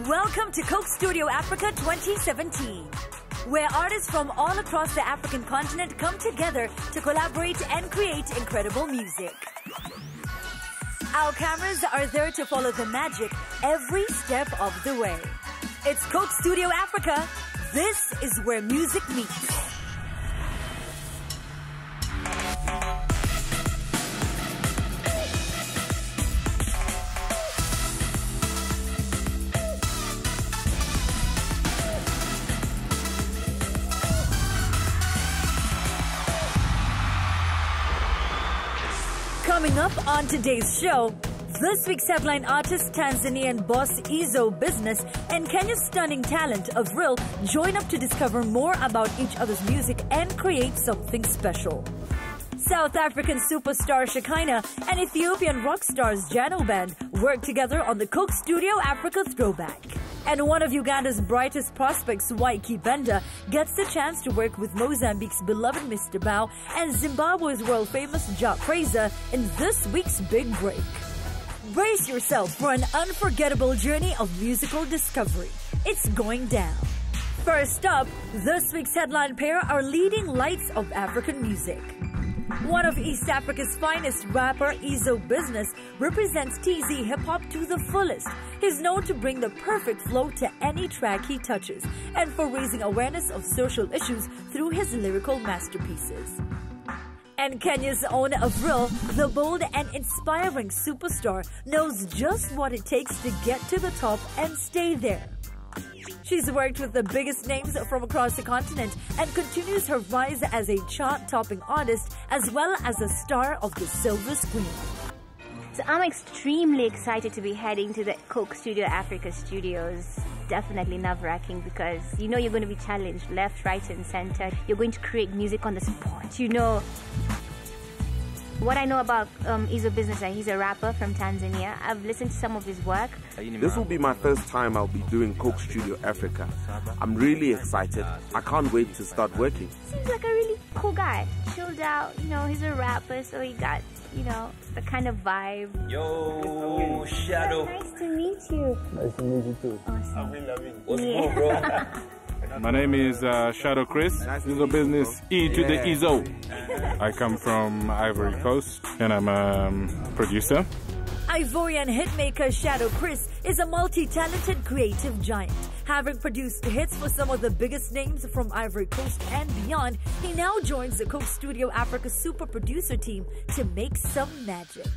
Welcome to Coke Studio Africa 2017, where artists from all across the African continent come together to collaborate and create incredible music. Our cameras are there to follow the magic every step of the way. It's Coke Studio Africa. This is where music meets. Coming up on today's show, this week's headline artist Tanzanian Boss Izzo Bizness and Kenya's stunning talent Avril join up to discover more about each other's music and create something special. South African superstar Shekhinah and Ethiopian rockstars Jano Band work together on the Coke Studio Africa Throwback. And one of Uganda's brightest prospects, Ykee Benda, gets the chance to work with Mozambique's beloved Mr. Bow and Zimbabwe's world-famous Jah Prayzah in this week's big break. Brace yourself for an unforgettable journey of musical discovery. It's going down. First up, this week's headline pair are leading lights of African music. One of East Africa's finest, rapper Izzo Bizness, represents TZ hip-hop to the fullest. He's known to bring the perfect flow to any track he touches, and for raising awareness of social issues through his lyrical masterpieces. And Kenya's own Avril, the bold and inspiring superstar, knows just what it takes to get to the top and stay there. She's worked with the biggest names from across the continent and continues her rise as a chart-topping artist as well as a star of the silver screen. So I'm extremely excited to be heading to the Coke Studio Africa studios. Definitely nerve-wracking because you know you're going to be challenged left, right and center. You're going to create music on the spot. You know what I know about Izzo Bizness, he's a rapper from Tanzania. I've listened to some of his work. This will be my first time I'll be doing Coke Studio Africa. I'm really excited. I can't wait to start working. Seems like a really cool guy. Chilled out, you know, he's a rapper, so he got, you know, the kind of vibe. Yo, Shadow. Nice to meet you. Nice to meet you too. Awesome. What's good, bro? My name is Shadow Chris. Izzo Bizness, E to the Izzo. I come from Ivory Coast and I'm a producer. Ivorian hitmaker Shadow Chris is a multi-talented creative giant. Having produced hits for some of the biggest names from Ivory Coast and beyond, he now joins the Coke Studio Africa super producer team to make some magic.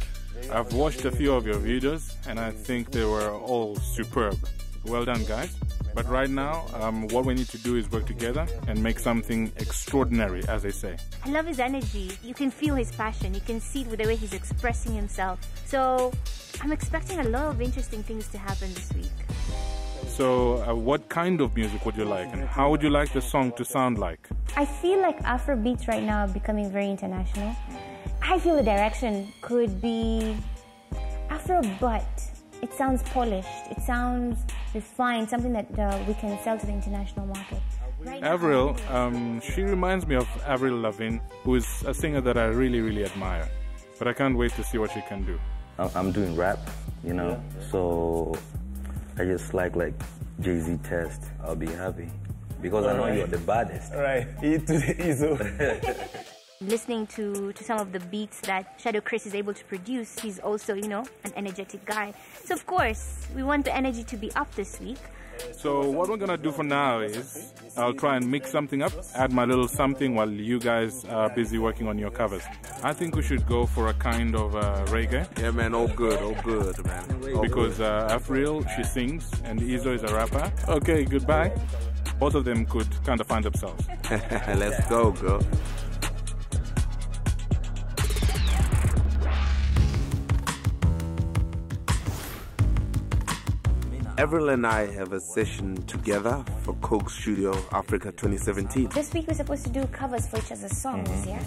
I've watched a few of your videos and I think they were all superb. Well done, guys. But right now, what we need to do is work together and make something extraordinary, as they say. I love his energy. You can feel his passion. You can see it with the way he's expressing himself. So I'm expecting a lot of interesting things to happen this week. So what kind of music would you like and how would you like the song to sound like? I feel like Afro beats right now are becoming very international. I feel the direction could be Afro, but it sounds polished. It sounds refined, something that we can sell to the international market. Avril, she reminds me of Avril Lavigne, who is a singer that I really, really admire. But I can't wait to see what she can do. I'm doing rap, you know, so I just like Jay-Z test. I'll be happy because I know you're the baddest. Right, E to the Izzo. Listening to some of the beats that Shadow Chris is able to produce, he's also, you know, an energetic guy. So of course, we want the energy to be up this week. So what we're gonna do for now is I'll try and mix something up, add my little something while you guys are busy working on your covers. I think we should go for a kind of reggae. Yeah, man, all good, man. Because Avril, she sings, and Izzo is a rapper. Okay, goodbye. Both of them could kind of find themselves. Let's go, girl. Avril and I have a session together for Coke Studio Africa 2017. This week we're supposed to do covers for each other's songs, yeah?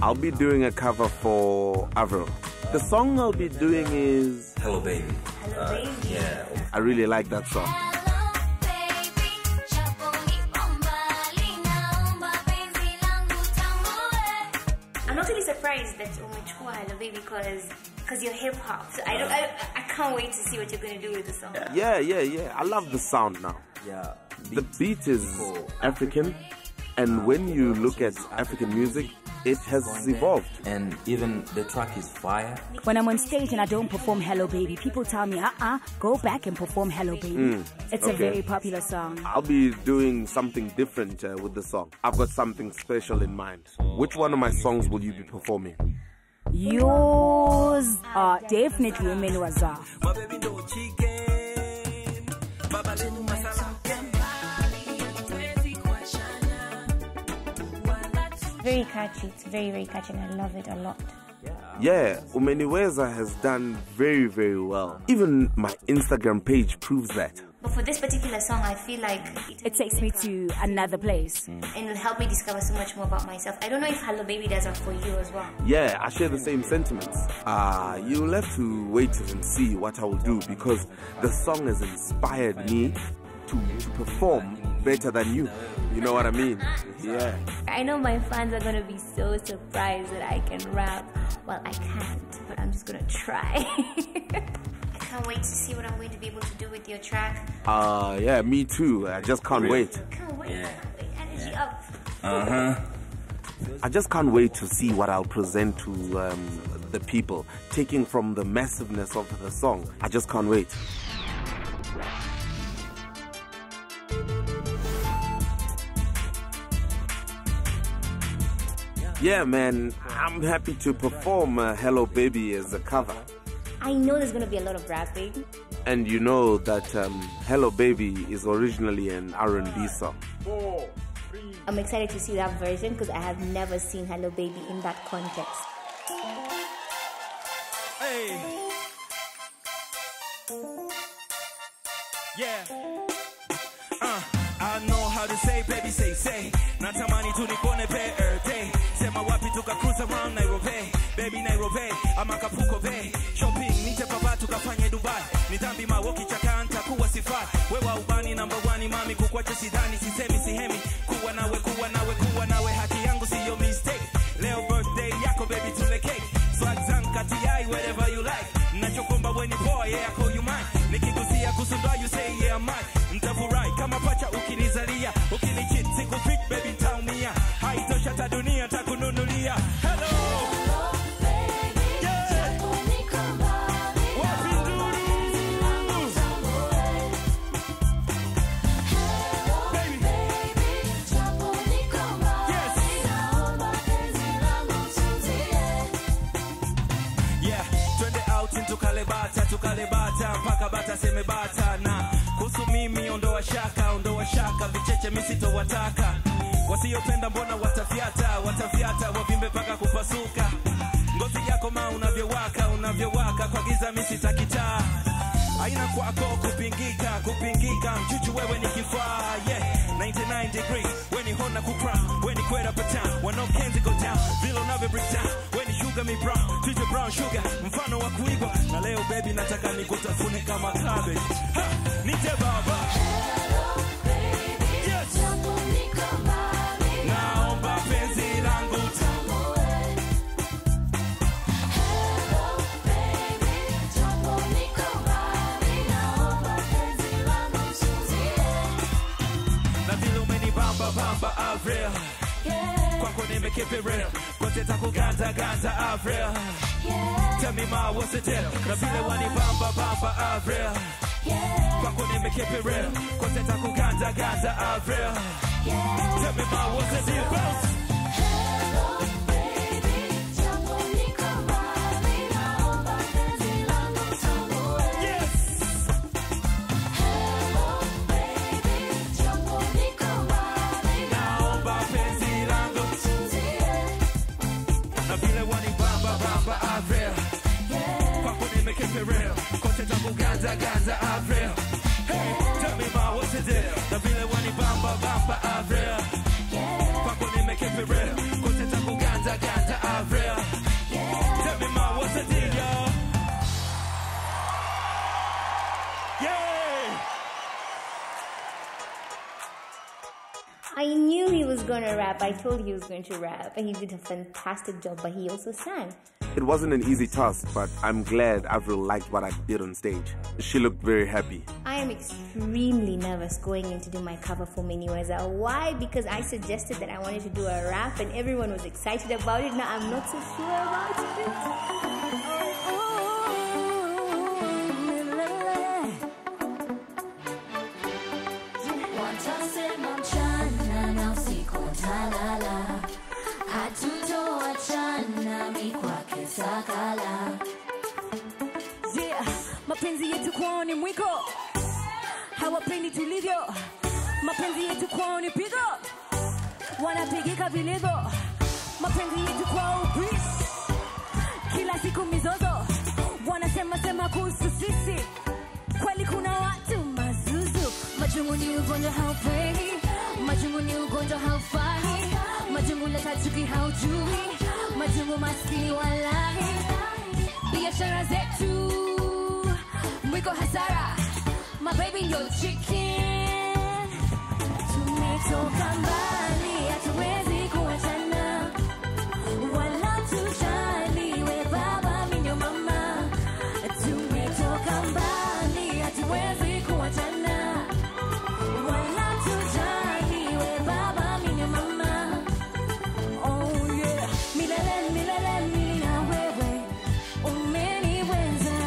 I'll be doing a cover for Avril. The song I'll be doing is Hello, baby. Hello, baby. Yeah. I really like that song. I'm not really surprised that umechukua Hello Baby because because you're hip hop. So I can't wait to see what you're going to do with the song. Yeah. I love the sound now. Yeah. The beat is African, and when you look at African music, it has evolved. And even the track is fire. When I'm on stage and I don't perform Hello Baby, people tell me, go back and perform Hello Baby. It's a very popular song. I'll be doing something different with the song. I've got something special in mind. Which one of my songs will you be performing? Yours are definitely Umenuaza. Very catchy. It's very, very catchy, and I love it a lot. Yeah, Umeniweza has done very, very well. Even my Instagram page proves that. But for this particular song, I feel like it takes me to another place. And it'll help me discover so much more about myself. I don't know if Hello Baby does that for you as well. Yeah, I share the same sentiments. You'll have to wait and see what I will do, because the song has inspired me to perform better than you. You know what I mean? Yeah. I know my fans are going to be so surprised that I can rap. Well, I can't, but I'm just going to try. I can't wait to see what I'm going to be able to do with your track. Yeah, me too. I just can't wait. Can't wait. Energy up. I just can't wait to see what I'll present to the people, taking from the massiveness of the song. I just can't wait. Yeah, man, I'm happy to perform Hello Baby as a cover. I know there's going to be a lot of rapping. And you know that Hello Baby is originally an R&B song. I'm excited to see that version because I have never seen Hello Baby in that context. Hey. Yeah. I know how to say, baby, say. Natamani tunikone pe earthay. Sema wapi tuka cruise around Nairobi. Baby Nairobi, amakapuko bay. Shopping, nite papa tukafanye Dubai. Nitambi mawoki chakanta kuwa sifai. Wewa ubani number one, mami kukwacha sidhani. Sisemi sihemi, kuwa nawe. Haki yangu siyo mistake. Leo birthday yako, baby, tule cake. Swag zangu kati yai, wherever you like. Nachokomba when you boy, yeah, I call you mine. Nikikusia kusundwa, you say, yeah, I'm mine. Mtafurai kama pacha ukinizalia. Ukinichit, siku fit, baby, ntaumia. Haitosha ta dunia, takununulia. Hello! Tukalebata mpaka bata seme bata na kuhusu mimi ondoa shaka vicheche misito wataka wasiopenda mbona watafiata wavimbe mpaka kupasuka ngozi yako ma unavyowaka kwa giza misitakitaa aina kwako kupingika mchuchu wewe ni kifaa yeah 99 degrees when you hona kukra when you kwera pata when no can't go down vilo nave break down when you sugar me brown treat brown sugar mfano wa kuigwa na leo baby nataka nikutafune kama cabbage ha nite baba hello baby yes naomba penzi langu Bamba Avril kwako nimekeep it real kote takuganza Avril tell me ma what's the deal na vile wani bamba Avril kwako nimekeep it real kote takuganza Avril tell me ma what's the deal boss Gaza Avril. Hey, tell me ma what's the deal? Na vile wani bamba Avril. Kwako nimekeep it real. Kote tangu Gaza Avril. Tell me ma what's the deal, yo? Yay! I knew he was going to rap. I told you he was going to rap. And he did a fantastic job, but he also sang. It wasn't an easy task, but I'm glad Avril liked what I did on stage. She looked very happy. I am extremely nervous going in to do my cover for Miniweza. Why? Because I suggested that I wanted to do a rap and everyone was excited about it. Now I'm not so sure about it. Mapenzi yetu kwao ni mwiko, hawapendi tulivyo. Mapenzi yetu kwao ni pigo, wanapigika vilivyo. Mapenzi yetu kwao peace, kila siku mizozo. Wanasema kuhusu sisi, kweli kuna watu mazuzu. Majungu ni ugonjwa haupeni, majungu ni ugonjwa haufai. Majungu leta chuki haujui, majungu maskini walahi. Biashara zetu mwiko hasara, my baby yo chicken. Tumetoka mbali, hatuwezi kuachana. Wala tujali, we baba mimi ndio mama. Tumetoka mbali, hatuwezi kuachana. Wala tujali, we baba mimi ndio mama. Oh yeah, milele milele mimi na wewe. Umeniweza.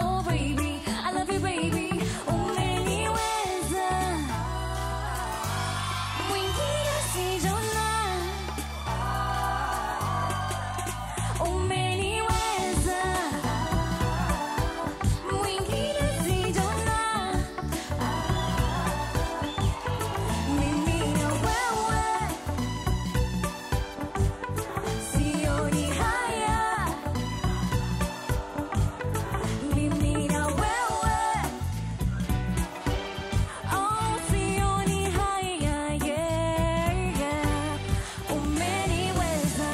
Oh baby, I love you baby. Umeniweza. Mwingine sijona. Umeniweza. Mwingine sijona. Mimi na wewe. Sioni haya. Mimi na wewe. Oh, sioni haya, yeah, yeah. Umeniweza.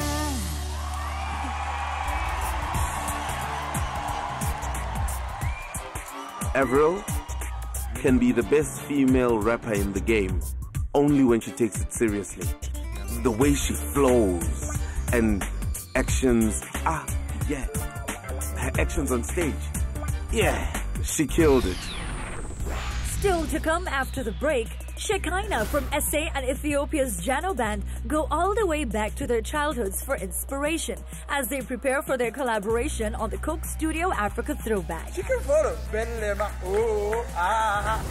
Avril can be the best female rapper in the game only when she takes it seriously. The way she flows and actions, yeah. Her actions on stage, yeah, she killed it. Still to come after the break, Shekhinah from SA and Ethiopia's Jano Band go all the way back to their childhoods for inspiration as they prepare for their collaboration on the Coke Studio Africa Throwback.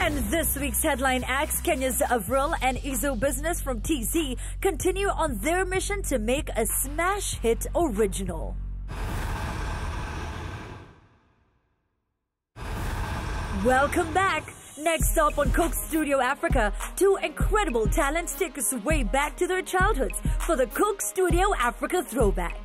And this week's headline acts, Kenya's Avril and Izzo Bizness from TZ, continue on their mission to make a smash hit original. Welcome back. Next up on Coke Studio Africa, two incredible talents take us way back to their childhoods for the Coke Studio Africa Throwback.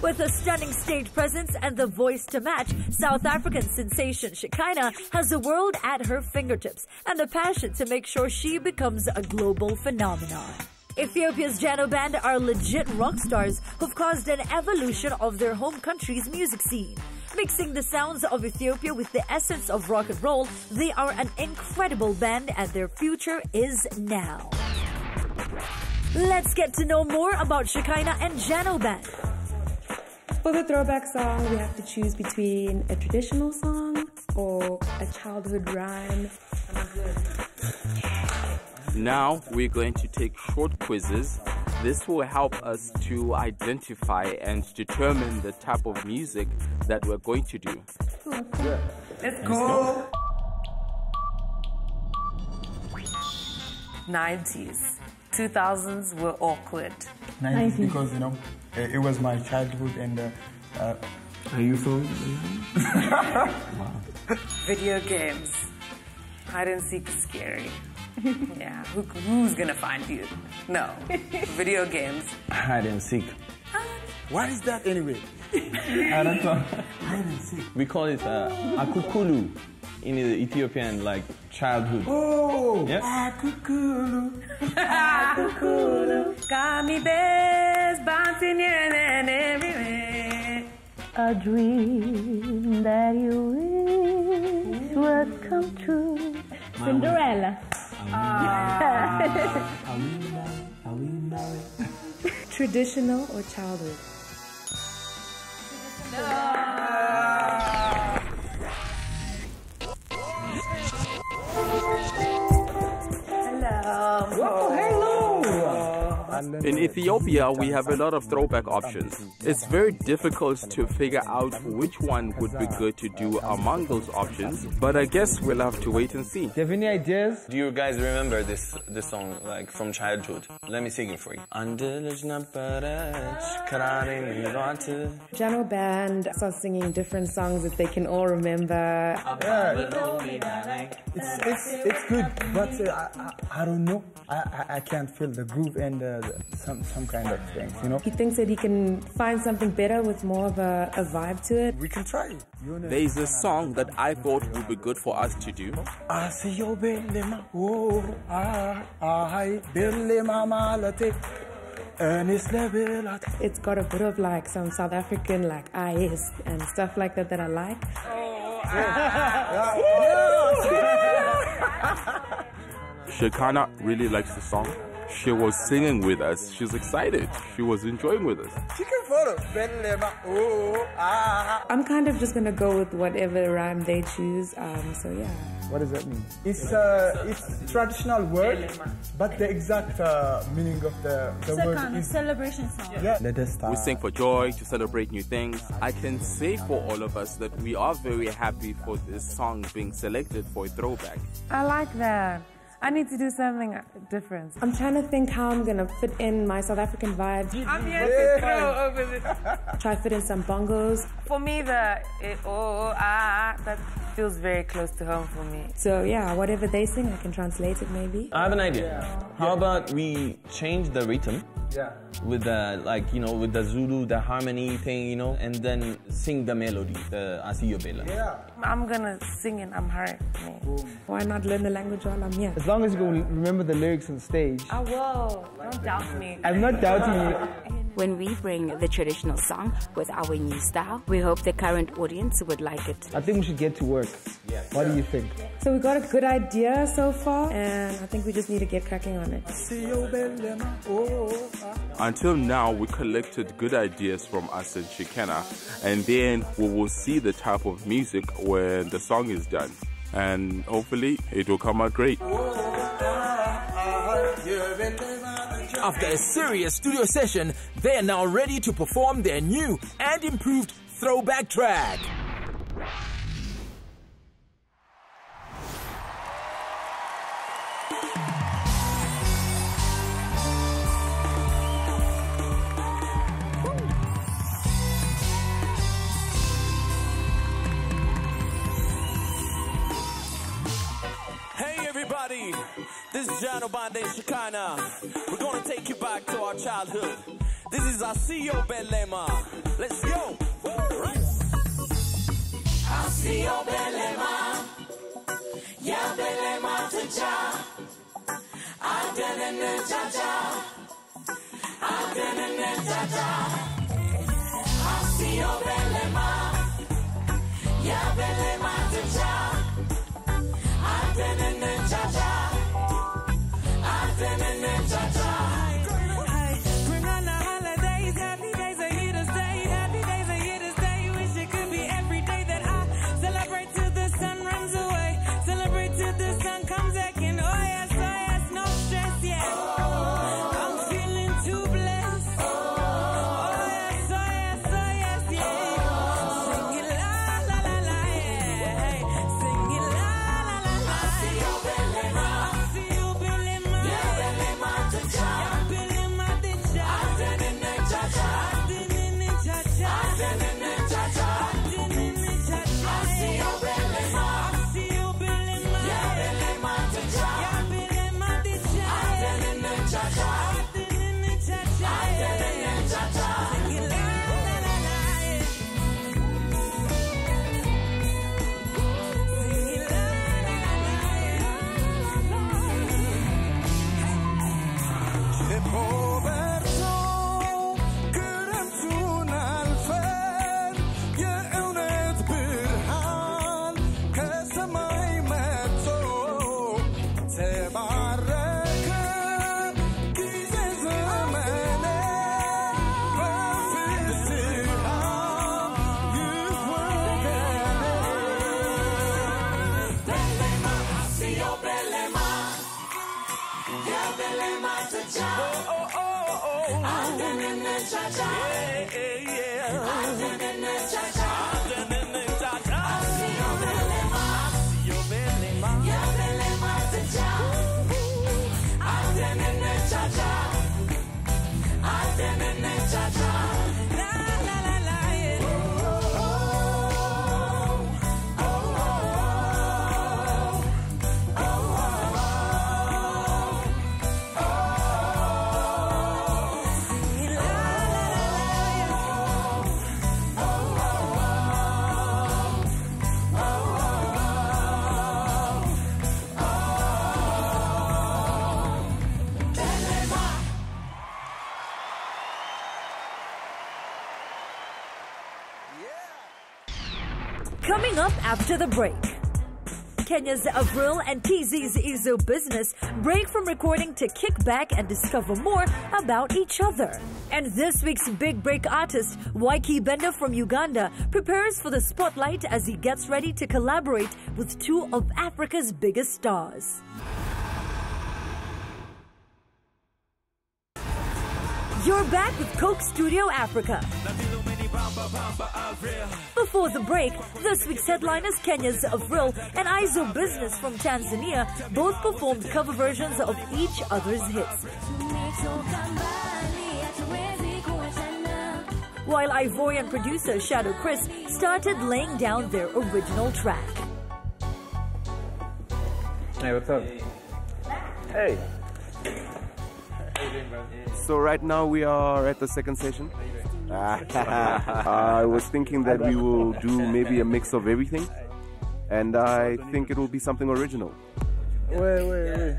With a stunning stage presence and the voice to match, South African sensation Shekhinah has the world at her fingertips and the passion to make sure she becomes a global phenomenon. Ethiopia's Jano Band are legit rock stars who've caused an evolution of their home country's music scene. Mixing the sounds of Ethiopia with the essence of rock and roll, they are an incredible band and their future is now. Let's get to know more about Shekhinah and Jano Band. For the throwback song, we have to choose between a traditional song or a childhood rhyme. Now we're going to take short quizzes. This will help us to identify and determine the type of music that we're going to do. Let's go! 90s. 2000s were awkward. 90s because, you know, it was my childhood and... Are you from? Wow. Video games. Hide and seek is scary. Yeah, who's gonna find you? No. Video games. Hide and seek. What is that anyway? I don't know. Hide and seek. We call it akukulu in the Ethiopian like childhood. Oh, yeah. Akukulu, gummy bears bouncing here and everywhere. A dream that you wish would come true. Cinderella. Traditional or childhood? In Ethiopia, we have a lot of throwback options. It's very difficult to figure out which one would be good to do among those options, but I guess we'll have to wait and see. Do you have any ideas? Do you guys remember this song, like, from childhood? Let me sing it for you. Jano Band starts singing different songs that they can all remember. It's good, but I don't know. I can't feel the groove and some kind of things, you know. He thinks that he can find something better with more of a vibe to it. We can try it. There's a song that I thought would be good for us to do. It's got a bit of like some South African like ice and stuff like that I like. Shekhinah really likes the song. She was singing with us. She's excited. She was enjoying with us. I'm kind of just gonna go with whatever rhyme they choose. So yeah. What does that mean? It's traditional word, but the exact meaning of the word Kind of is celebration song. yeah. Let us start. We sing for joy, to celebrate new things. I can say for all of us that we are very happy for this song being selected for a throwback. I like that. I need to do something different. I'm trying to think how I'm gonna fit in my South African vibes. I'm here to throw over the... Try to fit in some bongos. For me, that feels very close to home for me. So yeah, whatever they sing, I can translate it maybe. I have an idea. How about we change the rhythm? Yeah. With the, like, you know, with the Zulu, the harmony thing, you know, and then sing the melody, the Ykee Benda. Yeah. I'm gonna sing in Amharic. Why not learn the language while I'm here? As long as you can remember the lyrics on stage. I will. Don't doubt me. I'm not doubting you. When we bring the traditional song with our new style, we hope the current audience would like it. I think we should get to work. Yeah. What do you think? So we got a good idea so far, and I think we just need to get cracking on it. Until now, we collected good ideas from us and Shekhinah, and then we will see the type of music when the song is done. And hopefully, it will come out great. After a serious studio session, they are now ready to perform their new and improved throwback track. Everybody, this is Jano Band and Shekhinah. We're gonna take you back to our childhood. This is Ykee Benda. Let's go. Right. Ykee Benda, yeah Benda to Jah. I didn't Jah Jah. I didn't Jah Jah. Ykee Benda, yeah Benda to Jah. Bring on the holidays, happy days are here to stay, happy days are here to stay. Wish it could be every day that I celebrate till the sun runs away, celebrate till the sun comes back in. Oh yes, no stress, yeah. I'm feeling too blessed. Oh yes, yeah. Sing it la la la la, yeah. Coming up after the break, Kenya's Avril and TZ's Izzo Bizness break from recording to kick back and discover more about each other. And this week's big break artist, Ykee Benda from Uganda, prepares for the spotlight as he gets ready to collaborate with two of Africa's biggest stars. You're back with Coke Studio Africa. Before the break, this week's headliners Kenya's Avril and Izzo Bizness from Tanzania both performed cover versions of each other's hits, while Ivorian producer Shekhinah Chris started laying down their original track. Hey, what's up? Hey. So right now we are at the second session. I was thinking that we will do maybe a mix of everything, and I think it will be something original. Wait.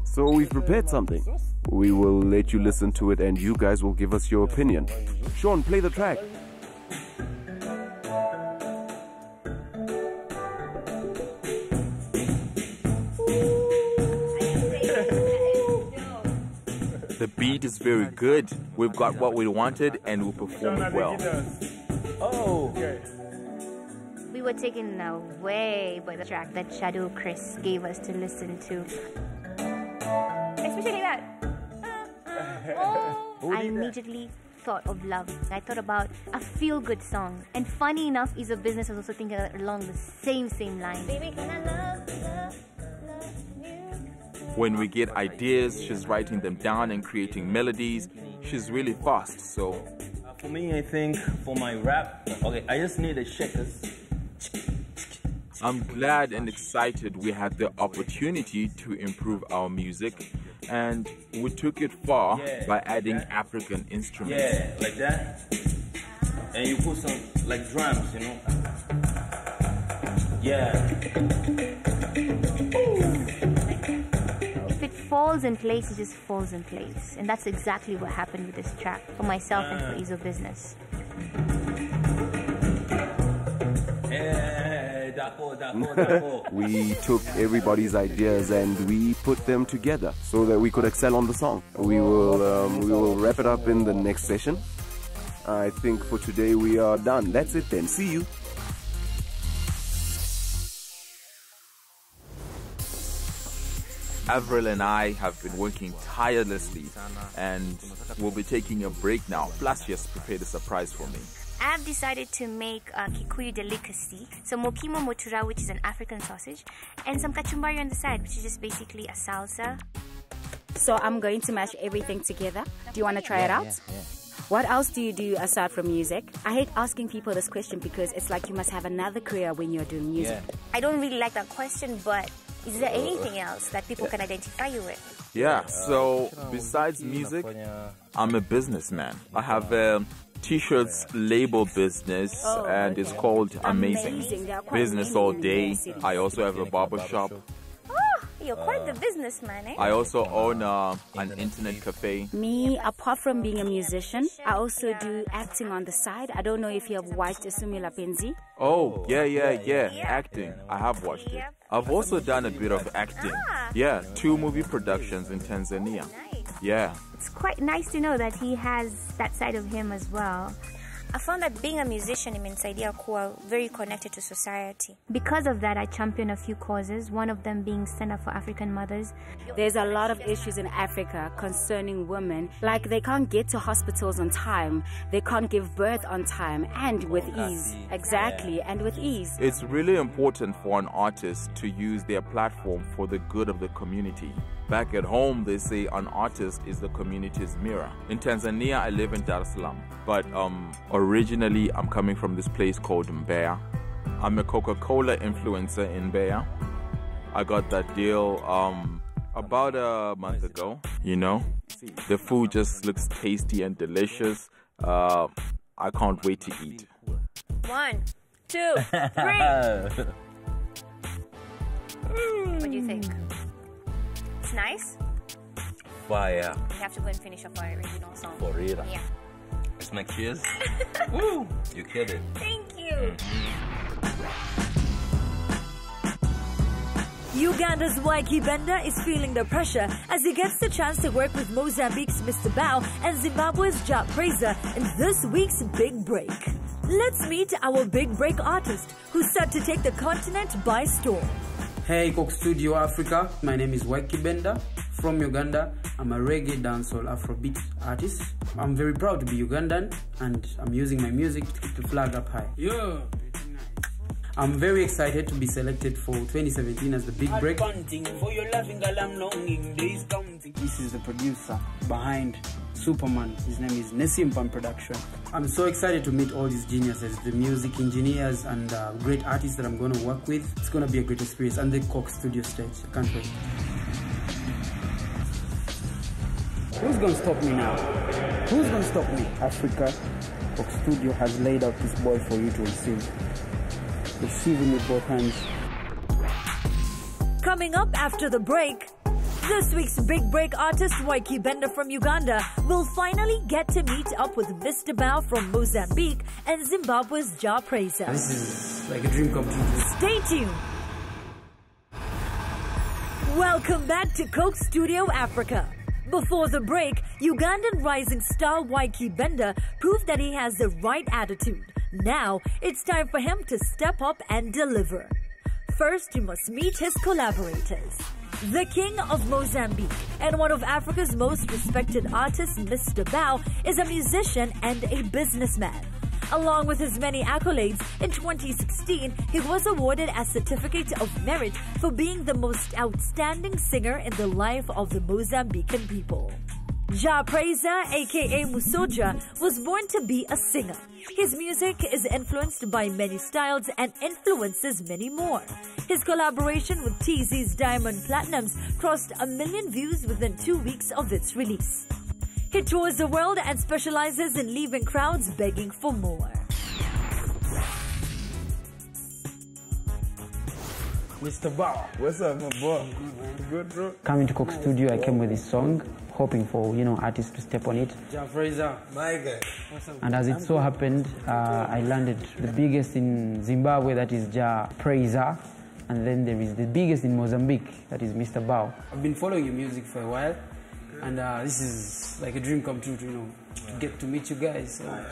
So we've prepared something. We will let you listen to it and you guys will give us your opinion. Sean, play the track. The beat is very good. We've got what we wanted and we performed well. Oh, okay. We were taken away by the track that Shekhinah Chris gave us to listen to. Especially that. I immediately thought of love. I thought about a feel-good song. And funny enough, Izzo Bizness was also thinking along the same line. Baby, can I love you? When we get ideas, she's writing them down and creating melodies. She's really fast, so... For me, I think for my rap, okay, I just need a shakers. I'm glad and excited we had the opportunity to improve our music, and we took it far by adding African instruments. Yeah, like that. And you put some, like drums, you know? Yeah. If it falls in place, it just falls in place. And that's exactly what happened with this track, for myself and for Izzo Bizness. We took everybody's ideas and we put them together so that we could excel on the song. We will wrap it up in the next session. I think for today we are done. That's it then. See you. Avril and I have been working tirelessly and we'll be taking a break now. Plus, she has prepared a surprise for me. I've decided to make a Kikuyu delicacy, some mokimo motura, which is an African sausage, and some kachumbari on the side, which is just basically a salsa. So I'm going to mash everything together. Do you want to try it out? Yeah. What else do you do aside from music? I hate asking people this question because it's like you must have another career when you're doing music. Yeah. I don't really like that question, but is there anything else that people can identify you with? Yeah, so besides music, I'm a businessman. I have a t-shirts label business and it's called Amazing. Business all day. I also have a barber shop. You're quite the businessman, eh? I also own an internet cafe. Me, apart from being a musician, I also do acting on the side. I don't know if you have watched Esumila Penzi. Oh, yeah. Acting. I have watched it. I've also done a bit of acting. Yeah, 2 movie productions in Tanzania. Yeah. It's quite nice to know that he has that side of him as well. I found that being a musician imenisaidia kuwa very connected to society. Because of that, I champion a few causes, one of them being Stand Up for African Mothers. There's a lot of issues in Africa concerning women, like they can't get to hospitals on time, they can't give birth on time, and with ease. Exactly, and with ease. It's really important for an artist to use their platform for the good of the community. Back at home, they say an artist is the community's mirror. In Tanzania, I live in Dar es Salaam, but originally I'm coming from this place called Mbeya. I'm a Coca-Cola influencer in Mbeya. I got that deal about a month ago, you know. The food just looks tasty and delicious. I can't wait to eat. 1, 2, 3. What do you think? It's nice? Fire. We have to go and finish off our original song. For real. Yeah. It's my cheers. Woo! You killed it. Thank you. Uganda's Ykee Benda is feeling the pressure as he gets the chance to work with Mozambique's Mr. Bow and Zimbabwe's Jah Prayzah in this week's Big Break. Let's meet our Big Break artist who's set to take the continent by storm. Hey, Coke Studio Africa. My name is Ykee Benda from Uganda. I'm a reggae dancehall Afrobeat artist. I'm very proud to be Ugandan and I'm using my music to keep the flag up high. Yeah. I'm very excited to be selected for 2017 as the Big Break. This is the producer behind Superman. His name is Nesimpan Production. I'm so excited to meet all these geniuses, the music engineers and great artists that I'm going to work with. It's going to be a great experience on the Coke Studio stage. I can't wait. Who's going to stop me now? Who's going to stop me? Africa, Coke Studio has laid out this ball for you to receive. Receive him with both hands. Coming up after the break, this week's Big Break artist Ykee Benda from Uganda will finally get to meet up with Mr. Bow from Mozambique and Zimbabwe's Jah Prayzah. This is like a dream come true. Stay tuned. Welcome back to Coke Studio Africa. Before the break, Ugandan rising star Ykee Benda proved that he has the right attitude. Now, it's time for him to step up and deliver. First, you must meet his collaborators. The King of Mozambique and one of Africa's most respected artists, Mr. Bow, is a musician and a businessman. Along with his many accolades, in 2016, he was awarded a Certificate of Merit for being the most outstanding singer in the life of the Mozambican people. Jah Prayzah, aka Musoja, was born to be a singer. His music is influenced by many styles and influences many more. His collaboration with TZ's Diamond Platinums crossed 1 million views within 2 weeks of its release. He tours the world and specializes in leaving crowds begging for more. Mr. Bow. What's up, my boy? Good, bro. Coming to Coke Studio, I came with this song, hoping for, artists to step on it. Jah Prayzah. My guy. And as it so happened, I landed the biggest in Zimbabwe, that is Jah Prayzah. And then there is the biggest in Mozambique, that is Mr. Bow. I've been following your music for a while, and this is like a dream come true, to get to meet you guys. So.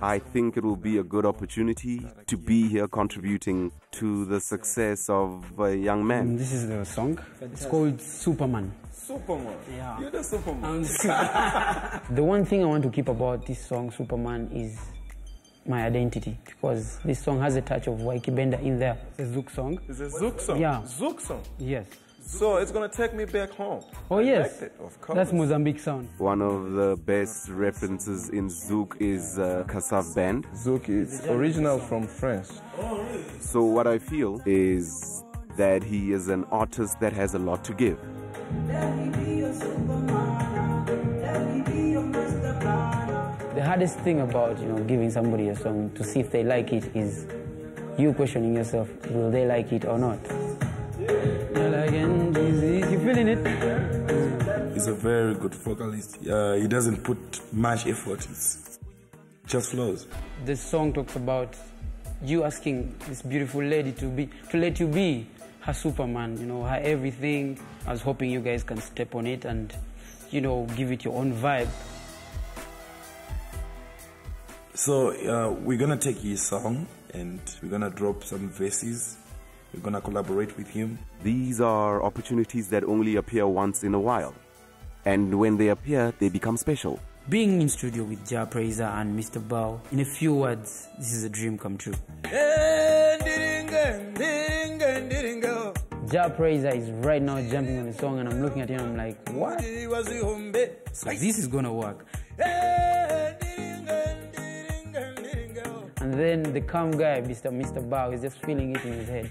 I think it will be a good opportunity to be here contributing to the success of a young man. This is the song. It's called Superman. Superman? Yeah. You're the Superman. The one thing I want to keep about this song, Superman, is my identity, because this song has a touch of Ykee Benda in there. It's a Zouk song. It's a Zouk song? Yeah. Zouk song? Yes. So it's going to take me back home. Oh, yes. Of course. That's Mozambique sound. One of the best references in Zouk is Jano Band. Zouk is original from France. Oh, really? So what I feel is that he is an artist that has a lot to give. The hardest thing about, giving somebody a song to see if they like it is you questioning yourself, will they like it or not? You feeling it? He's a very good vocalist. He doesn't put much effort. It's just flows. This song talks about you asking this beautiful lady to let you be her Superman, her everything. I was hoping you guys can step on it and, give it your own vibe. So we're gonna take his song and we're gonna drop some verses. We're gonna collaborate with him. These are opportunities that only appear once in a while. And when they appear, they become special. Being in studio with Jah Prayzah and Mr. Bao, in a few words, this is a dream come true. Jah Prayzah is right now jumping on the song and I'm looking at him and I'm like, what? So this is gonna work. And then the calm guy, Mr. Bao, is just feeling it in his head.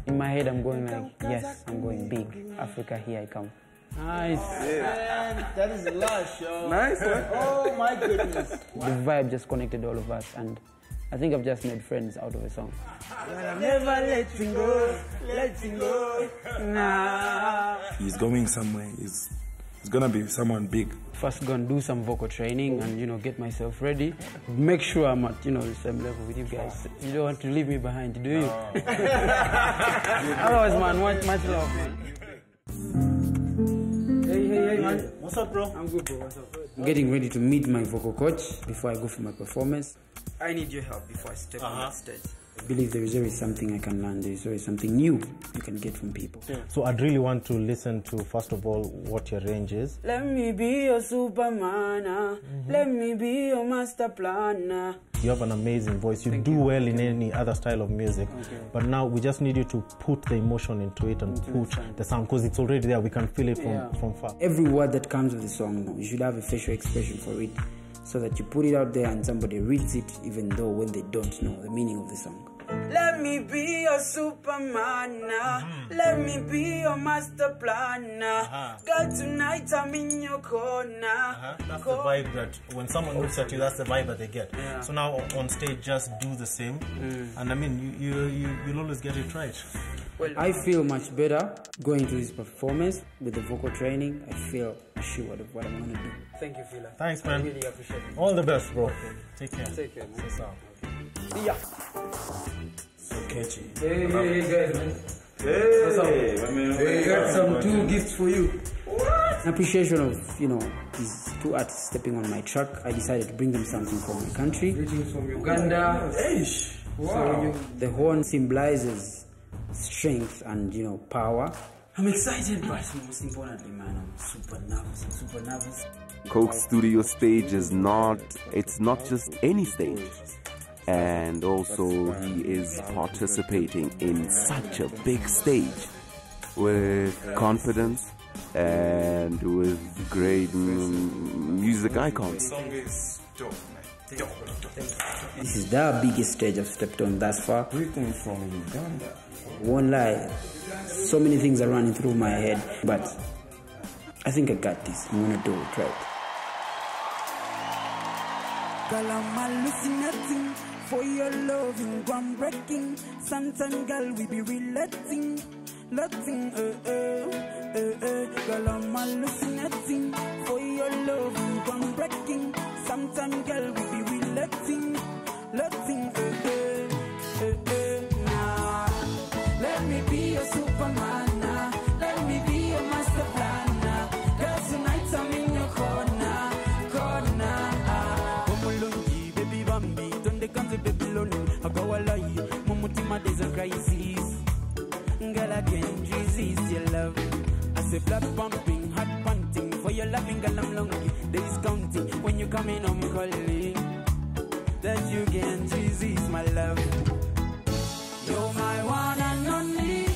In my head, I'm going like, yes, I'm going big. Africa, here I come. Nice. Man, that is lush, yo. Nice. Oh my goodness. The vibe just connected all of us, and I think I've just made friends out of a song. I'm never letting go, nah. He's going somewhere. He's gonna be someone big. First gonna do some vocal training and, you know, get myself ready. Make sure I'm at, you know, the same level with you guys. You don't want to leave me behind, do you? Otherwise, man, much love, man. Hey, man. What's up, bro? I'm good, bro. What's up? I'm getting ready to meet my vocal coach before I go for my performance. I need your help before I step on that stage. I believe there is always something I can learn. There is always something new you can get from people. So I'd really want to listen to, first of all, what your range is. Let me be your superman. Let me be your master planner. You have an amazing voice. You do well in any other style of music. Okay. But now we just need you to put the emotion into it and put the sound, because it's already there. We can feel it from far. Every word that comes with the song, you should have a facial expression for it, so that you put it out there and somebody reads it, even though when they don't know the meaning of the song. Let me be your superman. Let me be your master planner. Girl, tonight I'm in your corner. That's the vibe that when someone looks at you, that's the vibe that they get. So now on stage, just do the same. And I mean, you'll always get it right. Well, I feel much better going to this performance with the vocal training. I feel assured of what I'm going to do. Thank you, Phila. Thanks, man. I really appreciate it. All the best, bro. Take care. Take care, man. Yeah. So catchy. Hey, guys, man. What's up? I got some 2 gifts for you. What? In appreciation of, you know, these 2 artists stepping on my track, I decided to bring them something from my country. Greetings from Uganda. Wow. So the horn symbolizes strength and, you know, power. I'm excited, but most importantly, man, I'm super nervous. Coke Studio stage is it's not just any stage. And also he is participating in such a big stage with confidence and with great music icons. This is the biggest stage I've stepped on thus far. Greetings from Uganda. Won't lie, so many things are running through my head, but I think I got this. I'm gonna do it right. Girl, I'm hallucinating for your loving, groundbreaking. Sometimes, girl, we be relating, Girl, I'm hallucinating for your loving, groundbreaking. Sometimes, girl, we be relating, Nah, let me be your superman. Nah. Let me be your master planner. Girl, tonight I'm in your corner. Baby Bambi, don't they come to baby lonely? I go a lie, Mumutima days a crisis. Girl, I can't resist your love. I say blood pumping, heart punting. For your loving, girl, I'm lonely. Days counting, when you come in, I'm calling. That you can't resist my love. You're my one and only.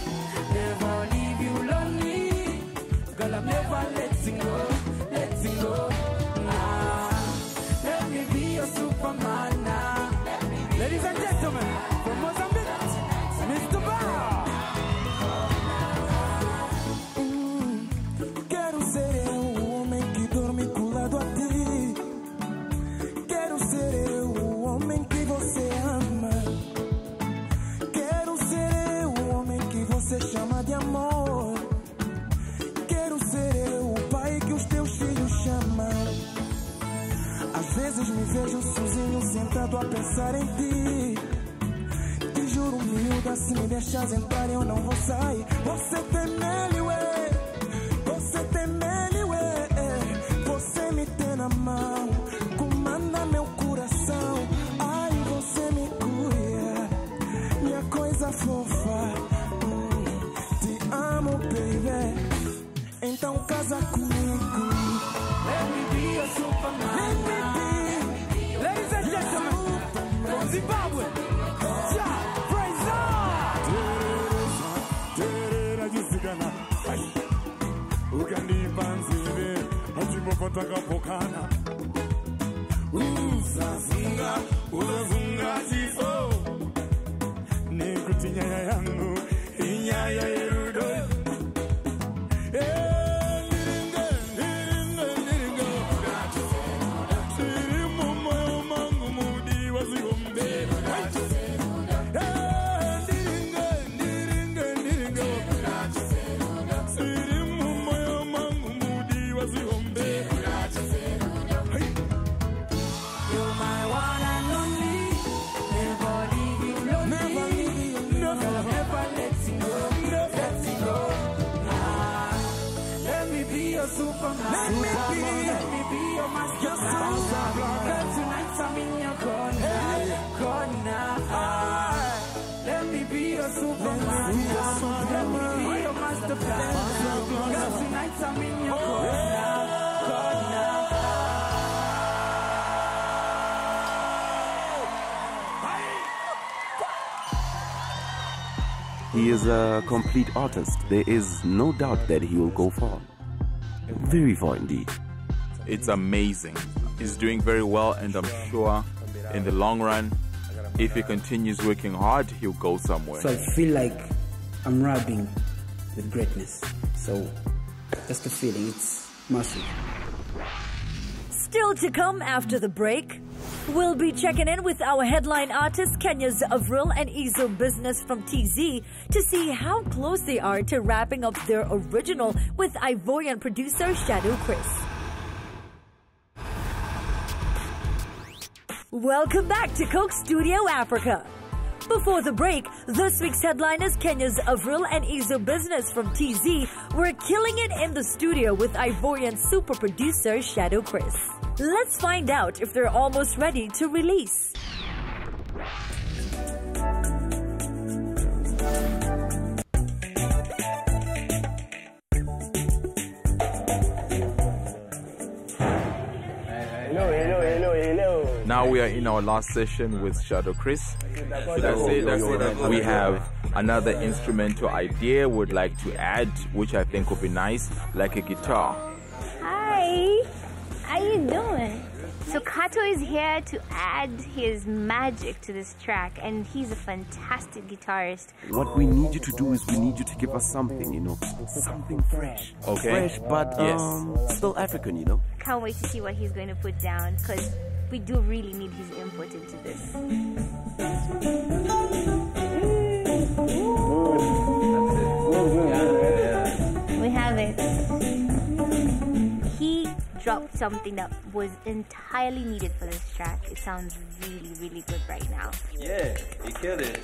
Never leave you lonely. Girl, I'm never letting go. Let me be your superman now. Ladies and gentlemen, from Mozambique, Mr. Bao. Quero ser eu o homem que dorme colado a ti. Quero ser eu o homem que você ama. Quero ser eu o homem que você chama de amor. Quero ser eu o pai que os teus filhos chamam. Às vezes me vejo sozinho, sentado a pensar em ti. Te juro miúda, se me deixas entrar eu não vou sair. Você tem mel, ué. Você tem mel, ué. Você me tem na mão, comanda meu coração. Ai, você me cuida, minha coisa fofa. Te amo, baby. Então casa comigo. Let me be a superman. Let me be. Ladies and gentlemen, from Zimbabwe, Jah Prayzah. Terera jisigana. Ukandipanzire, achimopata kapokana. Uzafunga chifo. Nikuti nyaya yangu, inyaya yerudo. Let me be your master. Tonight I'm in your corner. Let me be your superman. Let me be your master plan. Tonight I'm in your corner. He is a complete artist. There is no doubt that he will go far. Very far indeed. It's amazing. He's doing very well, and I'm sure in the long run, if he continues working hard, he'll go somewhere. So I feel like I'm rapping with greatness. So that's the feeling. It's massive. Still to come after the break, we'll be checking in with our headline artists, Kenya's Avril and Izzo Bizness from TZ, to see how close they are to wrapping up their original with Ivorian producer Jano Band. Welcome back to Coke Studio Africa. Before the break, this week's headliners, Kenya's Avril and Izzo Bizness from TZ, were killing it in the studio with Ivorian super producer Jano Band. Let's find out if they're almost ready to release. Hello. Now we are in our last session with Jano Band. We have another instrumental idea we'd like to add, which I think would be nice, like a guitar. Hi, how you doing? So Kato is here to add his magic to this track, and he's a fantastic guitarist. What we need you to do is we need you to give us something, you know, something fresh. Okay. Fresh, but still African, you know. Can't wait to see what he's going to put down, because we do really need his input into this. We have it. He dropped something that was entirely needed for this track. It sounds really, really good right now. Yeah, he killed it.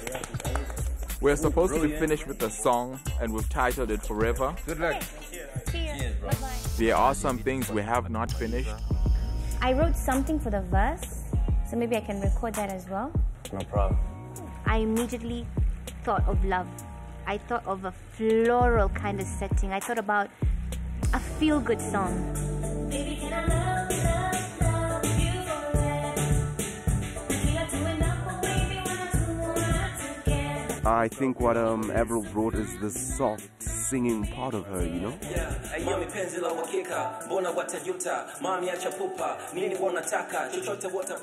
We're supposed to be finished with the song, and we've titled it Forever. Good luck. Cheers, bro. Bye-bye. There are some things we have not finished. I wrote something for the verse, so maybe I can record that as well. No problem. I immediately thought of love. I thought of a floral kind of setting. I thought about a feel-good song. Baby, can I love you forever? I think what Avril brought is this soft singing part of her, you know?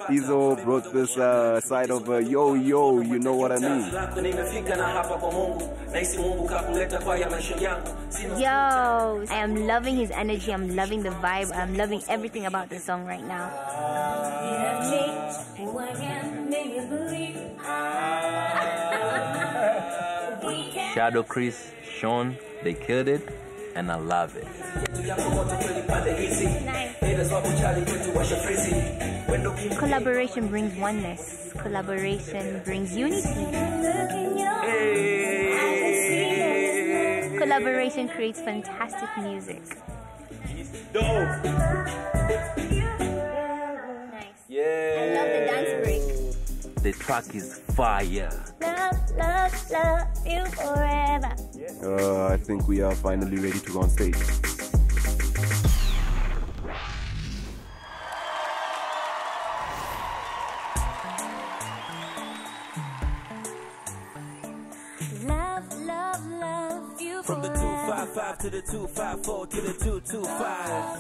Izzo brought this side of yo, you know what I mean? Yo, I am loving his energy, I'm loving the vibe, I'm loving everything about this song right now. Shadow Chris, Sean, they killed it. and I love it. Collaboration brings oneness. Collaboration brings unity. Collaboration creates fantastic music. Dope. Nice. Yeah. I love the dance break. The track is fire. Love, love, love you forever. I think we are finally ready to go on stage. Love, love, love you From the 255 to the 254 to the 225.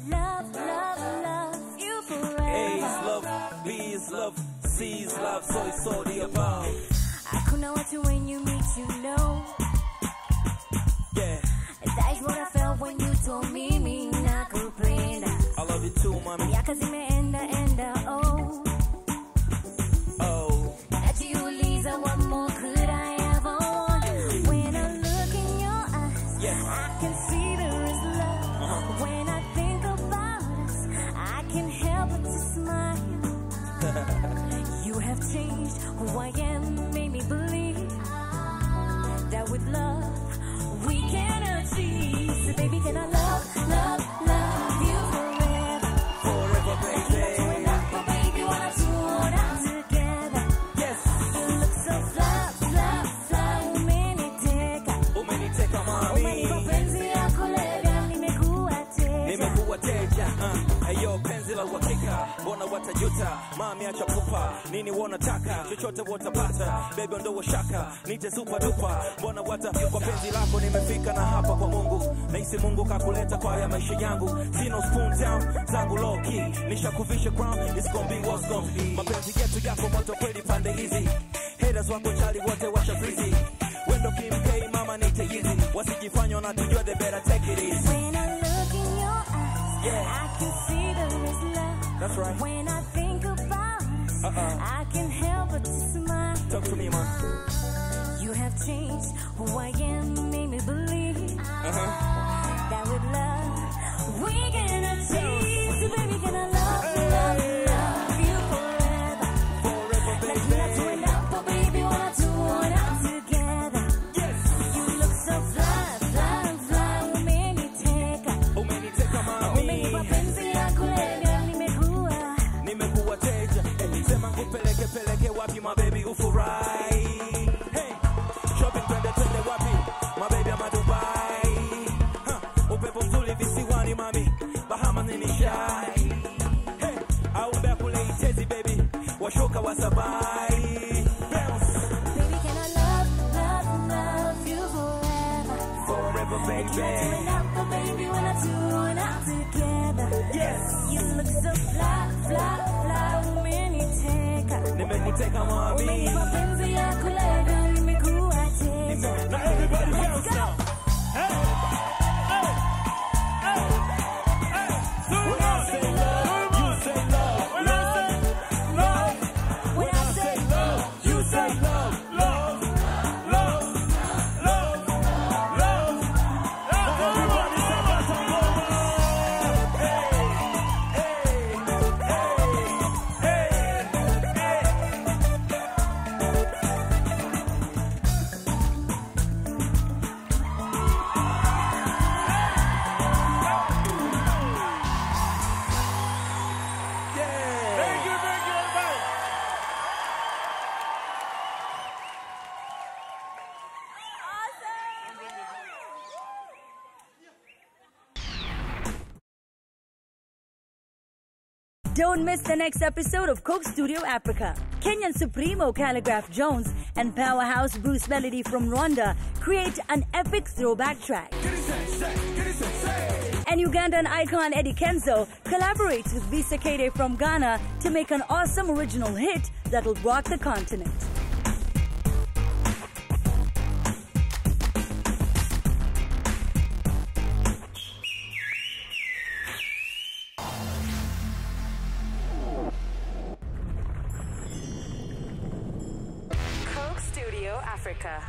Love, love, love you forever. A is love, B is love, C is love, so it's all the above. Hakuna watu when you meet, you know. Yeah. That's what I felt when you told me nakupenda. I love you too, mommy. Miaka zimeenda, oh. Oh. Najiuliza, what more could I ever want? When I look in your eyes, yes. I can see there is love. When I think about us, I can't help but to smile. You have changed who I am, made me believe that with love we can achieve. So baby, can I love, love, love you forever? Forever, baby. Oh, baby, wanna do it together. Yes. You look so fly, fly, fly. Umeniteka mami. Mapenzi yako leo nimekuwa teja. Ayo penzi la uhakika, mbona watajuta? Mami acha pupa, nini wanataka? Chochote watapata, baby ndo washaka. Nite super duper, mbona wata kwa penzi lako nimefika na hapa kwa Mungu. Nahisi Mungu kakuleta kwa ya maisha yangu. Sino spoon down, zangu low key. Nishakuvisha crown, it's gonna be what's gonna be. Mapenzi yetu yako moto kweli pande hizi. Haters wako chali wote washa freezy. Wendo kimpei mama nite easy. Wasijifanya na tujua they better take it easy. When I look in your eyes, I can see there is love. That's right. When I think about us, I can't help but to smile. Talk to me, man. You have changed who I am, made me believe that with love we can achieve. So baby, can I love, love, love you forever? Forever, baby. Let's do it up, but baby, wanna do it out together. Yes. You look so fly, fly, fly. Umeniteka mami. Mapenzi yako leo nimekuwa teja. Sema kupeleke wapi my baby ufurahi. Hey, shopping twende wapi my baby ama Dubai. Upepo mzuri visiwani mami, Bahamas ni shy. Hey, au mbea kule Itezi baby, washoka wasabai. Bounce. Baby, can I love, love, love you forever? Forever, baby. Can I do it up, but baby, when I do it out together. Yes. You look so fly, fly, fly. Nimeniteka mami. Mapenzi yako leo nimekuwa teja. Now everybody bounce now. Hey, hey, hey, hey. When I say love, you say love. When I say love, when I say love, you say love. Love, love, love, love. Everybody say love. Hey, hey, hey, hey. Don't miss the next episode of Coke Studio Africa. Kenyan Supremo Calligraph Jones and powerhouse Bruce Melody from Rwanda create an epic throwback track. And Ugandan icon Eddie Kenzo collaborates with Visa Kede from Ghana to make an awesome original hit that'll rock the continent. Coke Studio Africa.